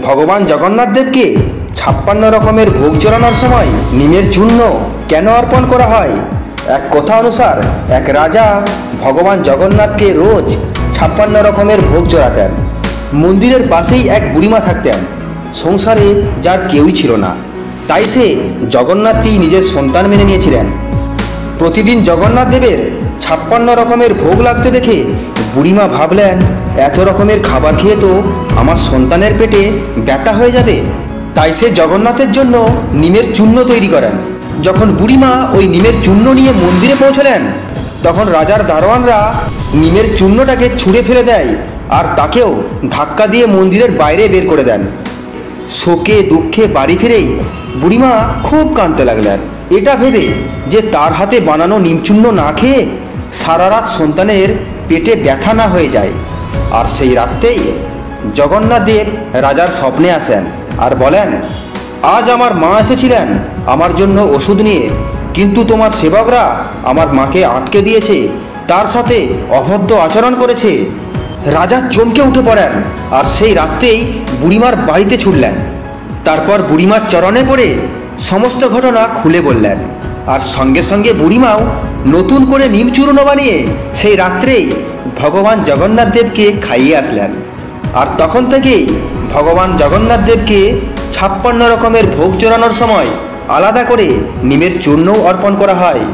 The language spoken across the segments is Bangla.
ভগবান জগন্নাথ দেবকে 56 রকমের ভোগ চড়ানোর সময় নিমের চূর্ণ কেন অর্পণ করা হয়? এক কথা অনুসার এক রাজা ভগবান জগন্নাথকে রোজ 56 রকমের ভোগ চড়াতেন। মন্দিরের পাশেই এক বুড়িমা থাকতেন, সংসারে যার কেউই ছিল না, তাই সে জগন্নাথকেই নিজের সন্তান মেনে নিয়েছিলেন। প্রতিদিন জগন্নাথ দেবের 56 রকমের ভোগ লাগতে দেখে বুড়িমা ভাবলেন, এত রকমের খাবার খেয়ে তো আমার সন্তানের পেটে ব্যথা হয়ে যাবে। তাই সে জগন্নাথের জন্য নিমের চূর্ণ তৈরি করেন। যখন বুড়িমা ওই নিমের চূর্ণ নিয়ে মন্দিরে পৌঁছলেন, তখন রাজার দারোয়ানরা নিমের চূর্ণটাকে ছুঁড়ে ফেলে দেয় আর তাকেও ধাক্কা দিয়ে মন্দিরের বাইরে বের করে দেন। শোকে দুঃখে বাড়ি ফিরেই বুড়িমা খুব কাঁদতে লাগলেন, এটা ভেবে যে তার হাতে বানানো নিমচূর্ণ না খেয়ে সারা রাত সন্তানের পেটে ব্যথা না হয়ে যায়। আর সেই রাত্রেই জগন্নাথ দেব রাজার স্বপ্নে আসেন আর বলেন, আজ আমার মা এসেছিলেন আমার জন্য ওষুধ নিয়ে, কিন্তু তোমার সেবকরা আমার মাকে আটকে দিয়েছে, তার সাথে অভদ্র আচরণ করেছে। রাজা চমকে উঠে পড়েন আর সেই রাত্রেই বুড়িমার বাড়িতে ছুটলেন। তারপর বুড়িমার চরণে পড়ে সমস্ত ঘটনা খুলে বললেন। আর সঙ্গে সঙ্গে বুড়িমাও নতুন করে নিমচূর্ণ বানিয়ে সেই রাত্রেই ভগবান জগন্নাথ দেবকে খাইয়ে আসলেন। আর তখন থেকেই ভগবান জগন্নাথ দেবকে 56 রকমের ভোগ চড়ানোর সময় আলাদা করে নিমের চূর্ণও অর্পণ করা হয়।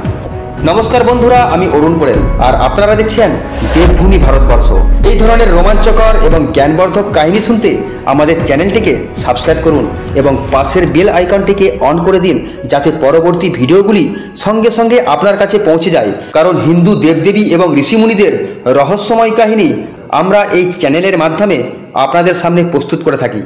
নমস্কার বন্ধুরা, আমি অরুণ পোড়েল আর আপনারা দেখছেন দেবভূমি ভারতবর্ষ। এই ধরনের রোমাঞ্চকর এবং জ্ঞানবর্ধক কাহিনী শুনতে আমাদের চ্যানেলটিকে সাবস্ক্রাইব করুন এবং পাশের বেল আইকনটিকে অন করে দিন, যাতে পরবর্তী ভিডিওগুলি সঙ্গে সঙ্গে আপনার কাছে পৌঁছে যায়। কারণ হিন্দু দেবদেবী এবং ঋষিমুনিদের রহস্যময় কাহিনী আমরা এই চ্যানেলের মাধ্যমে আপনাদের সামনে প্রস্তুত করে থাকি।